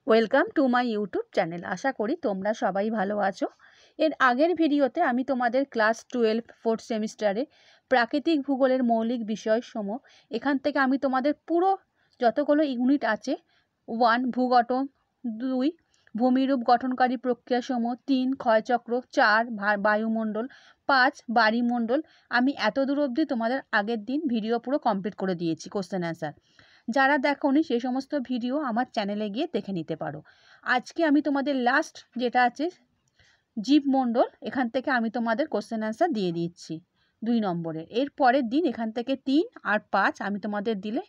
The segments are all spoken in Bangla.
Welcome to my YouTube channel. আশা করি তোমরা সবাই ভালো আছো। এর আগের ভিডিওতে আমি তোমাদের ক্লাস 12 ফোর্থ সেমিস্টারে প্রাকৃতিক ভূগোলের মৌলিক বিষয়সমূহ এখান থেকে আমি তোমাদের পুরো যতগুলো ইউনিট আছে 1 ভূগঠন, 2 ভূমিরূপ গঠনকারী প্রক্রিয়াসমূহ, 3 ক্ষয়চক্র, 4 বায়ুমণ্ডল, 5 বায়ুমণ্ডল, আমি এত দূর অবধি তোমাদের আগের দিন ভিডিও পুরো কমপ্লিট করে দিয়েছি কোশ্চেন অ্যান্সার। যারা দেখোনি সেই সমস্ত ভিডিও আমার চ্যানেলে গিয়ে দেখে নিতে পারো। আজকে আমি তোমাদের লাস্ট যেটা আছে জীবমণ্ডল, এখান থেকে আমি তোমাদের কোশ্চেন অ্যান্সার দিয়ে দিচ্ছি 2 নম্বরের। এর পরের দিন এখান থেকে 3 আর 5 আমি তোমাদের দিলে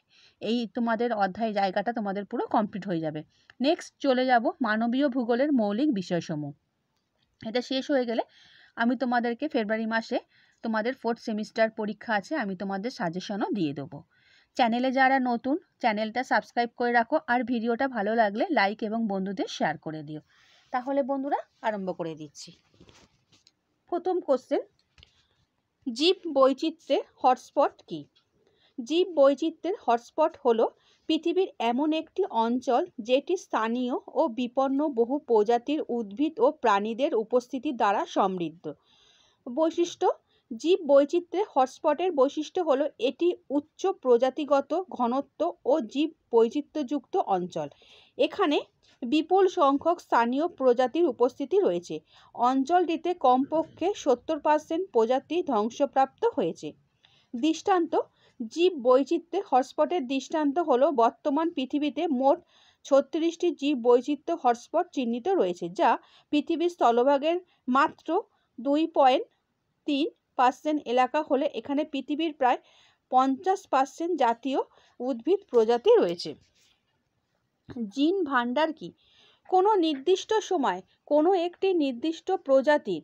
এই তোমাদের অধ্যায় জায়গাটা তোমাদের পুরো কমপ্লিট হয়ে যাবে। নেক্সট চলে যাব মানবীয় ভূগোলের মৌলিক বিষয়সমূহ। এটা শেষ হয়ে গেলে আমি তোমাদেরকে ফেব্রুয়ারি মাসে তোমাদের ফোর্থ সেমিস্টার পরীক্ষা আছে, আমি তোমাদের সাজেশনও দিয়ে দেবো। চ্যানেলে যারা নতুন চ্যানেলটা সাবস্ক্রাইব করে রাখো, আর ভিডিওটা ভালো লাগলে লাইক এবং বন্ধুদের শেয়ার করে দিও। তাহলে বন্ধুরা আরম্ভ করে দিচ্ছি। প্রথম কোশ্চেন, জীব বৈচিত্র্যের হটস্পট কি? জীব বৈচিত্র্যের হটস্পট হলো পৃথিবীর এমন একটি অঞ্চল যেটি স্থানীয় ও বিপন্ন বহু প্রজাতির উদ্ভিদ ও প্রাণীদের উপস্থিতি দ্বারা সমৃদ্ধ। বৈশিষ্ট্য, জীব বৈচিত্র্যের হটস্পটের বৈশিষ্ট্য হলো এটি উচ্চ প্রজাতিগত ঘনত্ব ও জীব বৈচিত্র্যযুক্ত অঞ্চল। এখানে বিপুল সংখ্যক স্থানীয় প্রজাতির উপস্থিতি রয়েছে। অঞ্চলটিতে কমপক্ষে 70% প্রজাতি ধ্বংসপ্রাপ্ত হয়েছে। দৃষ্টান্ত, জীব বৈচিত্র্যের হটস্পটের দৃষ্টান্ত হলো বর্তমান পৃথিবীতে মোট 36টি জীব বৈচিত্র্য হটস্পট চিহ্নিত রয়েছে, যা পৃথিবীর স্থলভাগের মাত্র 2.3% এলাকা হলে এখানে পৃথিবীর প্রায় 50% জাতীয় উদ্ভিদ প্রজাতি রয়েছে। জিন ভান্ডার কি? কোনো নির্দিষ্ট সময় কোনো একটি নির্দিষ্ট প্রজাতির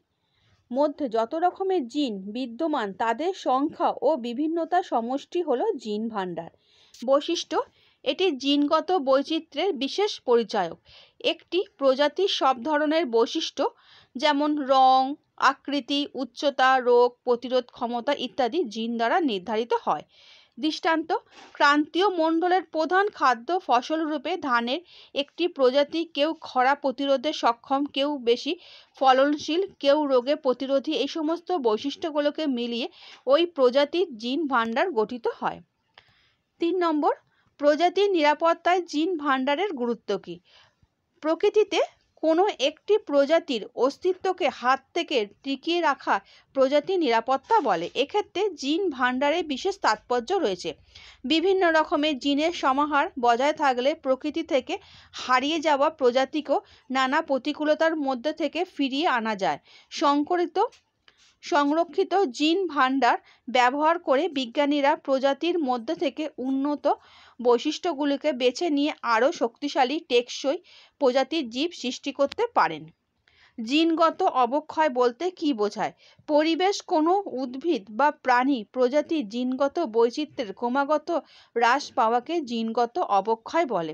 মধ্যে যত রকমের জিন বিদ্যমান তাদের সংখ্যা ও বিভিন্নতার সমষ্টি হলো জিন ভান্ডার। বৈশিষ্ট্য, এটি জিনগত বৈচিত্র্যের বিশেষ পরিচায়ক। একটি প্রজাতির সব ধরনের বৈশিষ্ট্য যেমন রং, আকৃতি, উচ্চতা, রোগ প্রতিরোধ ক্ষমতা ইত্যাদি জিন দ্বারা নির্ধারিত হয়। দৃষ্টান্ত, ক্রান্তীয় মণ্ডলের প্রধান খাদ্য ফসল রূপে ধানের একটি প্রজাতি কেউ খরা প্রতিরোধে সক্ষম, কেউ বেশি ফলনশীল, কেউ রোগে প্রতিরোধী, এই সমস্ত বৈশিষ্ট্যগুলোকে মিলিয়ে ওই প্রজাতির জিন ভান্ডার গঠিত হয়। 3 নম্বর, প্রজাতির নিরাপত্তায় জিন ভান্ডারের গুরুত্ব কী? প্রকৃতিতে কোনো একটি প্রজাতির অস্তিত্বকে হাত থেকে টিকিয়ে রাখা প্রজাতি নিরাপত্তা বলে। এক্ষেত্রে জিন ভান্ডারে বিশেষ তাৎপর্য রয়েছে। বিভিন্ন রকমের জিনের সমাহার বজায় থাকলে প্রকৃতি থেকে হারিয়ে যাওয়া প্রজাতিকেও নানা প্রতিকূলতার মধ্যে থেকে ফিরিয়ে আনা যায়। সংরক্ষিত জিন ভান্ডার ব্যবহার করে বিজ্ঞানীরা প্রজাতির মধ্যে থেকে উন্নত বৈশিষ্ট্যগুলিকে বেছে নিয়ে আরও শক্তিশালী টেকসই প্রজাতির জীব সৃষ্টি করতে পারেন। জিনগত অবক্ষয় বলতে কী বোঝায়? পরিবেশ কোনো উদ্ভিদ বা প্রাণী প্রজাতির জিনগত বৈচিত্র্যের ক্রমাগত হ্রাস পাওয়াকে জিনগত অবক্ষয় বলে।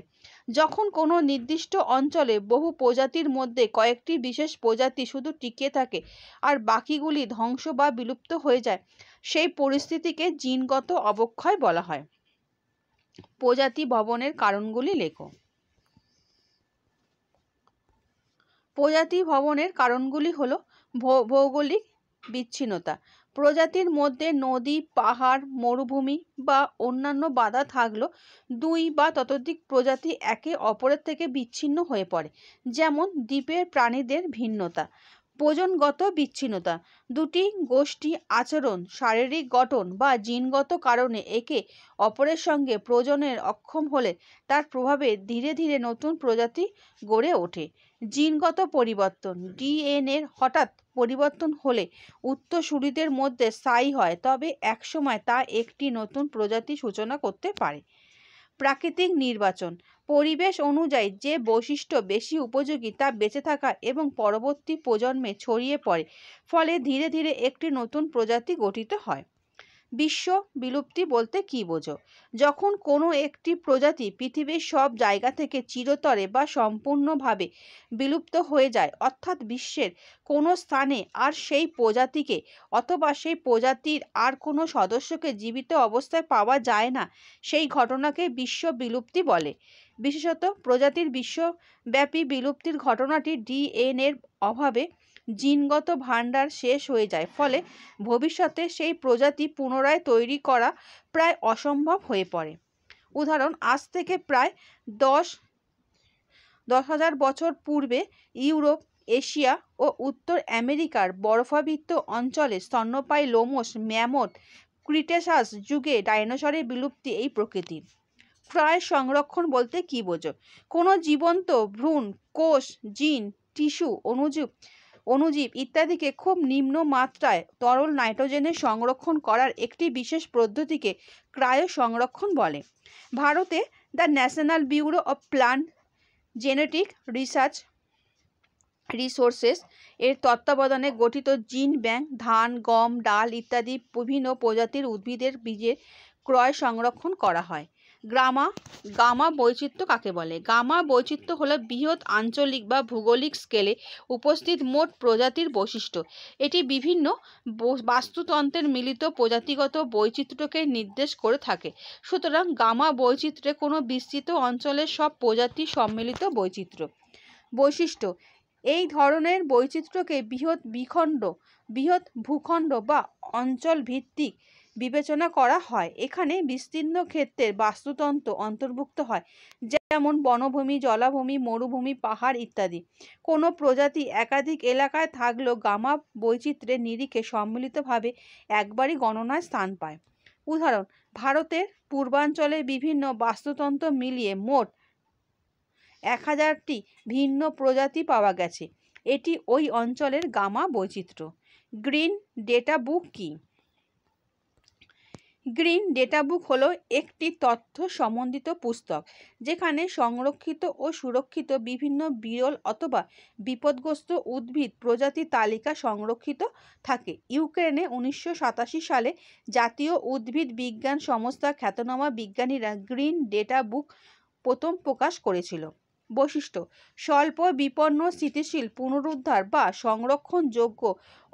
যখন কোনো নির্দিষ্ট অঞ্চলে বহু প্রজাতির মধ্যে কয়েকটি বিশেষ প্রজাতি শুধু টিকে থাকে আর বাকিগুলি ধ্বংস বা বিলুপ্ত হয়ে যায়, সেই পরিস্থিতিকে জিনগত অবক্ষয় বলা হয়। প্রজাতি ভবনের কারণগুলি লেখো। প্রজাতি ভবনের কারণগুলি হলো ভৌগোলিক বিচ্ছিন্নতা। প্রজাতির মধ্যে নদী, পাহাড়, মরুভূমি বা অন্যান্য বাধা থাকলেও 2 বা ততোধিক প্রজাতি একে অপরের থেকে বিচ্ছিন্ন হয়ে পড়ে, যেমন দ্বীপের প্রাণীদের ভিন্নতা। প্রজনগত বিচ্ছিন্নতা, দুটি গোষ্ঠী আচরণ, শারীরিক গঠন বা জিনগত কারণে একে অপরের সঙ্গে প্রজনের অক্ষম হলে তার প্রভাবে ধীরে ধীরে নতুন প্রজাতি গড়ে ওঠে। জিনগত পরিবর্তন, ডিএনএর হঠাৎ পরিবর্তন হলে উত্তরসূরিদের মধ্যে স্থায়ী হয়, তবে একসময় তা একটি নতুন প্রজাতি সূচনা করতে পারে। প্রাকৃতিক নির্বাচন, পরিবেশ অনুযায়ী যে বৈশিষ্ট্য বেশি উপযোগী তা বেঁচে থাকা এবং পরবর্তী প্রজন্মে ছড়িয়ে পড়ে, ফলে ধীরে ধীরে একটি নতুন প্রজাতি গঠিত হয়। বিশ্ব বিলুপ্তি বলতে কী বোঝো? যখন কোনো একটি প্রজাতি পৃথিবীর সব জায়গা থেকে চিরতরে বা সম্পূর্ণভাবে বিলুপ্ত হয়ে যায়, অর্থাৎ বিশ্বের কোনো স্থানে আর সেই প্রজাতিকে অথবা সেই প্রজাতির আর কোনো সদস্যকে জীবিত অবস্থায় পাওয়া যায় না, সেই ঘটনাকে বিশ্ব বিলুপ্তি বলে। বিশেষত প্রজাতির বিশ্বব্যাপী বিলুপ্তির ঘটনাটি ডিএনএর অভাবে জিনগত ভাণ্ডার শেষ হয়ে যায়, ফলে ভবিষ্যতে সেই প্রজাতি পুনরায় তৈরি করা প্রায় অসম্ভব হয়ে পড়ে। উদাহরণ, আজ থেকে প্রায় 10,000 বছর পূর্বে ইউরোপ, এশিয়া ও উত্তর আমেরিকার বরফাবৃত অঞ্চলে স্তন্যপায়ী লোমশ ম্যামথ ক্রিটেশাস যুগে ডাইনোসরের বিলুপ্তি এই প্রকৃতির। ক্রয় সংরক্ষণ বলতে কী বোঝো? কোনো জীবন্ত ভ্রূণ, কোষ, জিন, টিস্যু, অণুজীব ইত্যাদিকে খুব নিম্ন মাত্রায় তরল নাইট্রোজেনে সংরক্ষণ করার একটি বিশেষ পদ্ধতিকে ক্রায়ো সংরক্ষণ বলে। ভারতে the national bureau of plant genetic resources এর তত্ত্বাবধানে গঠিত জিন ব্যাংক ধান, গম, ডাল ইত্যাদি বিভিন্ন প্রজাতির উদ্ভিদের বীজের ক্রয় সংরক্ষণ করা হয়। গামা বৈচিত্র্য কাকে বলে? গামা বৈচিত্র্য হলো বৃহৎ আঞ্চলিক বা ভৌগোলিক স্কেলে উপস্থিত মোট প্রজাতির বৈশিষ্ট্য। এটি বিভিন্ন বাস্তুতন্ত্রের মিলিত প্রজাতিগত বৈচিত্র্যকে নির্দেশ করে থাকে। সুতরাং গামা বৈচিত্র্যে কোনো বিস্তৃত অঞ্চলের সব প্রজাতি সম্মিলিত বৈশিষ্ট্য। এই ধরনের বৈচিত্র্যকে বৃহৎ ভূখণ্ড বা অঞ্চল ভিত্তিক বিবেচনা করা হয়। এখানে বিস্তীর্ণ ক্ষেত্রের বাস্তুতন্ত্র অন্তর্ভুক্ত হয়, যেমন বনভূমি, জলাভূমি, মরুভূমি, পাহাড় ইত্যাদি। কোনো প্রজাতি একাধিক এলাকায় থাকলেও গামা বৈচিত্র্যের নিরিখে সম্মিলিতভাবে একবারই গণনায় স্থান পায়। উদাহরণ, ভারতের পূর্বাঞ্চলে বিভিন্ন বাস্তুতন্ত্র মিলিয়ে মোট 1000টি ভিন্ন প্রজাতি পাওয়া গেছে। এটি ওই অঞ্চলের গামা বৈচিত্র্য। গ্রিন ডেটা বুক কি? গ্রিন ডেটা বুক হলো একটি তথ্য সমন্বিত পুস্তক, যেখানে সংরক্ষিত ও সুরক্ষিত বিভিন্ন বিরল অথবা বিপদগ্রস্ত উদ্ভিদ প্রজাতির তালিকা সংরক্ষিত থাকে। ইউক্রেনে 1987 সালে জাতীয় উদ্ভিদ বিজ্ঞান সংস্থা খ্যাতনামা বিজ্ঞানীরা গ্রিন ডেটা বুক প্রথম প্রকাশ করেছিল। বৈশিষ্ট্য: স্বল্প বিপন্ন, স্থিতিশীল, পুনরুদ্ধার বা সংরক্ষণযোগ্য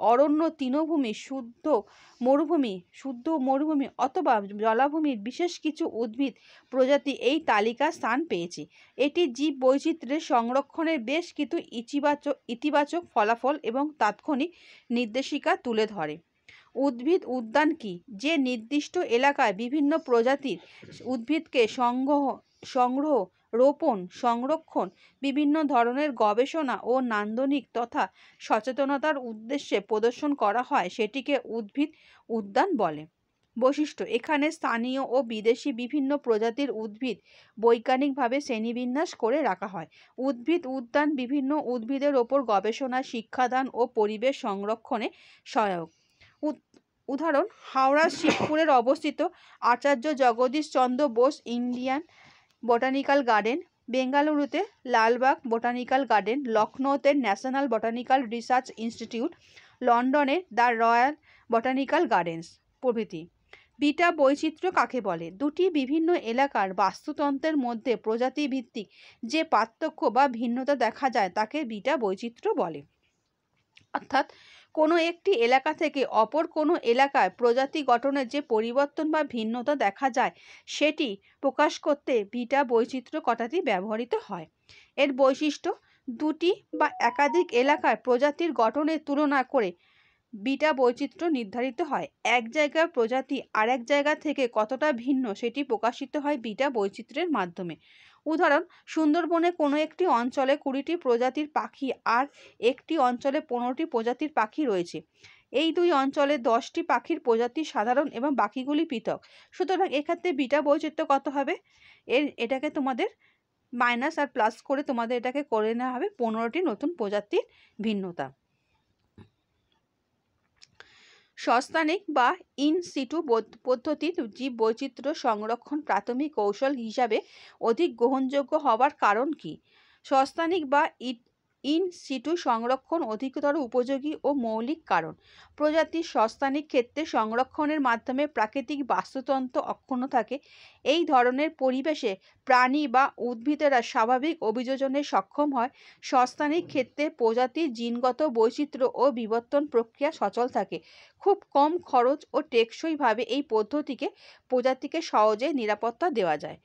অরণ্য, তৃণভূমি, শুদ্ধ মরুভূমি অথবা জলাভূমির বিশেষ কিছু উদ্ভিদ প্রজাতি এই তালিকায় স্থান পেয়েছে। এটি জীব বৈচিত্র্যের সংরক্ষণের বেশ কিছু ইতিবাচক ফলাফল এবং তাৎক্ষণিক নির্দেশিকা তুলে ধরে। উদ্ভিদ উদ্যান কি? যে নির্দিষ্ট এলাকায় বিভিন্ন প্রজাতির উদ্ভিদকে সংগ্রহ, রোপণ, সংরক্ষণ, বিভিন্ন ধরনের গবেষণা ও নান্দনিক তথা সচেতনতার উদ্দেশ্যে প্রদর্শন করা হয়, সেটিকে উদ্ভিদ উদ্যান বলে। বৈশিষ্ট্য: এখানে স্থানীয় ও বিদেশি বিভিন্ন প্রজাতির উদ্ভিদ বৈজ্ঞানিকভাবে শ্রেণীবিন্যাস করে রাখা হয়। উদ্ভিদ উদ্যান বিভিন্ন উদ্ভিদের ওপর গবেষণা, শিক্ষাদান ও পরিবেশ সংরক্ষণে সহায়ক। উদাহরণ, হাওড়ার শিবপুরে অবস্থিত Acharya Jagadish Chandra Bose Indian botanical garden, বেঙ্গালুরুতে লালবাগ বটানিক্যাল গার্ডেন, লখনৌতে ন্যাশনাল বটানিক্যাল রিসার্চ ইনস্টিটিউট, লন্ডনে দ্য রয়্যাল বটানিক্যাল গার্ডেন্স প্রভৃতি। বিটা বৈচিত্র্য কাকে বলে? দুটি বিভিন্ন এলাকার বাস্তুতন্ত্রের মধ্যে প্রজাতি ভিত্তিক যে পার্থক্য বা ভিন্নতা দেখা যায় তাকে বিটা বৈচিত্র্য বলে। অর্থাৎ কোনো একটি এলাকা থেকে অপর কোনো এলাকায় প্রজাতি গঠনের যে পরিবর্তন বা ভিন্নতা দেখা যায়, সেটি প্রকাশ করতে বিটা বৈচিত্র্য কথাটি ব্যবহৃত হয়। এর বৈশিষ্ট্য: দুটি বা একাধিক এলাকার প্রজাতির গঠনের তুলনা করে বিটা বৈচিত্র্য নির্ধারিত হয়। এক জায়গার প্রজাতি আরেক জায়গা থেকে কতটা ভিন্ন সেটি প্রকাশিত হয় বিটা বৈচিত্র্যের মাধ্যমে। উদাহরণ, সুন্দরবনে কোনো একটি অঞ্চলে 20টি প্রজাতির পাখি আর একটি অঞ্চলে 15টি প্রজাতির পাখি রয়েছে। এই দুই অঞ্চলে 10টি পাখির প্রজাতি সাধারণ এবং বাকিগুলি পৃথক। সুতরাং এক্ষেত্রে বিটা বৈচিত্র্য কত হবে? এটাকে তোমাদের মাইনাস আর প্লাস করে তোমাদের এটাকে করে নেওয়া হবে 15টি নতুন প্রজাতির ভিন্নতা। সস্তানিক বা ইন সিটু পদ্ধতির জীব বৈচিত্র্য সংরক্ষণ প্রাথমিক কৌশল হিসাবে অধিক গ্রহণযোগ্য হওয়ার কারণ কি? সস্তানিক বা ইন সিটু সংরক্ষণ অধিকতর উপযোগী ও মৌলিক কারণ। প্রজাতির সস্তানিক ক্ষেত্রে সংরক্ষণের মাধ্যমে প্রাকৃতিক বাস্তুতন্ত্র অক্ষুণ্ণ থাকে। এই ধরনের পরিবেশে প্রাণী বা উদ্ভিদেরা স্বাভাবিক অভিযোজনে সক্ষম হয়। সস্তানিক ক্ষেত্রে প্রজাতির জিনগত বৈচিত্র্য ও বিবর্তন প্রক্রিয়া সচল থাকে। খুব কম খরচ ও টেকসইভাবে এই পদ্ধতিকে প্রজাতিকে সহজে নিরাপত্তা দেওয়া যায়।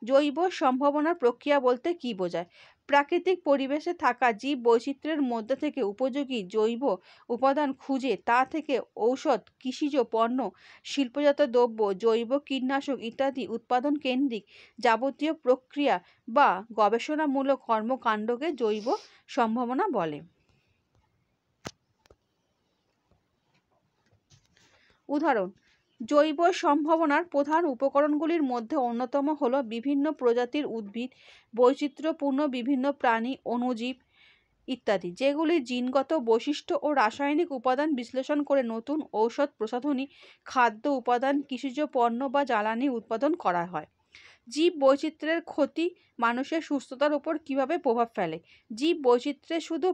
জৈব সম্ভাবনার প্রক্রিয়া বলতে কী বোঝায়? প্রাকৃতিক পরিবেশে থাকা জীব বৈচিত্র্যের মধ্যে থেকে উপযোগী জৈব উপাদান খুঁজে তা থেকে ঔষধ, কৃষিজ পণ্য, শিল্পজাত দ্রব্য, জৈব কীটনাশক ইত্যাদি উৎপাদন কেন্দ্রিক যাবতীয় প্রক্রিয়া বা গবেষণামূলক কর্মকাণ্ডকে জৈব সম্ভাবনা বলে। উদাহরণ: জৈব সম্ভাবনার প্রধান উপকরণগুলির মধ্যে অন্যতম হল বিভিন্ন প্রজাতির উদ্ভিদ, বৈচিত্র্যপূর্ণ বিভিন্ন প্রাণী, অণুজীব ইত্যাদি, যেগুলির জিনগত বৈশিষ্ট্য ও রাসায়নিক উপাদান বিশ্লেষণ করে নতুন ঔষধ প্রসাধনী, খাদ্য উপাদান, কৃষিজ পণ্য বা জ্বালানি উৎপাদন করা হয়। জীব বৈচিত্র্যের ক্ষতি মানুষের সুস্থতার উপর কীভাবে প্রভাব ফেলে? জীব বৈচিত্র্যে শুধু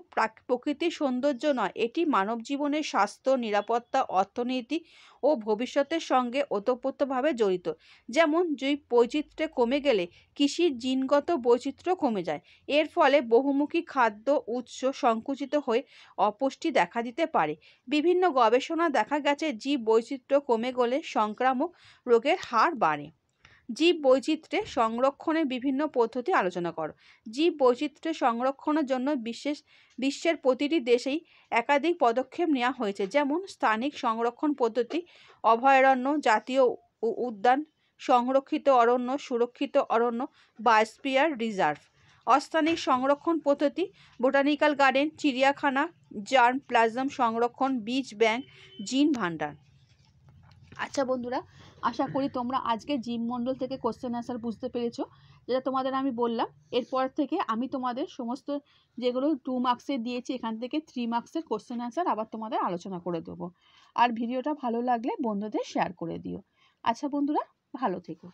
প্রকৃতির সৌন্দর্য নয়, এটি মানব জীবনের স্বাস্থ্য, নিরাপত্তা, অর্থনীতি ও ভবিষ্যতের সঙ্গে ওতপ্রোতভাবে জড়িত। যেমন জীব বৈচিত্র্য কমে গেলে কৃষির জিনগত বৈচিত্র্য কমে যায়। এর ফলে বহুমুখী খাদ্য উৎস সংকুচিত হয়ে অপুষ্টি দেখা দিতে পারে। বিভিন্ন গবেষণা দেখা গেছে জীব বৈচিত্র্য কমে গেলে সংক্রামক রোগের হার বাড়ে। জীব বৈচিত্র্যে সংরক্ষণের বিভিন্ন পদ্ধতি আলোচনা করো। জীব বৈচিত্র্য সংরক্ষণের জন্য বিশ্বের প্রতিটি দেশেই একাধিক পদক্ষেপ নেওয়া হয়েছে, যেমন স্থানিক সংরক্ষণ পদ্ধতি, অভয়ারণ্য, জাতীয় উদ্যান, সংরক্ষিত অরণ্য, সুরক্ষিত অরণ্য, বায়োস্ফিয়ার রিজার্ভ। অস্থানিক সংরক্ষণ পদ্ধতি: বোটানিক্যাল গার্ডেন, চিড়িয়াখানা, জার্ম প্লাজম সংরক্ষণ, বীজ ব্যাংক, জিন ভান্ডার। আচ্ছা বন্ধুরা, আশা করি তোমরা আজকে জীবমণ্ডল থেকে কোশ্চেন অ্যান্সার বুঝতে পেরেছো, যেটা তোমাদের আমি বললাম। এরপর থেকে আমি তোমাদের সমস্ত যেগুলো 2 মার্কসের দিয়েছি, এখান থেকে 3 মার্কসের কোশ্চেন অ্যান্সার আবার তোমাদের আলোচনা করে দেবো। আর ভিডিওটা ভালো লাগলে বন্ধুদের শেয়ার করে দিও। আচ্ছা বন্ধুরা, ভালো থেকো।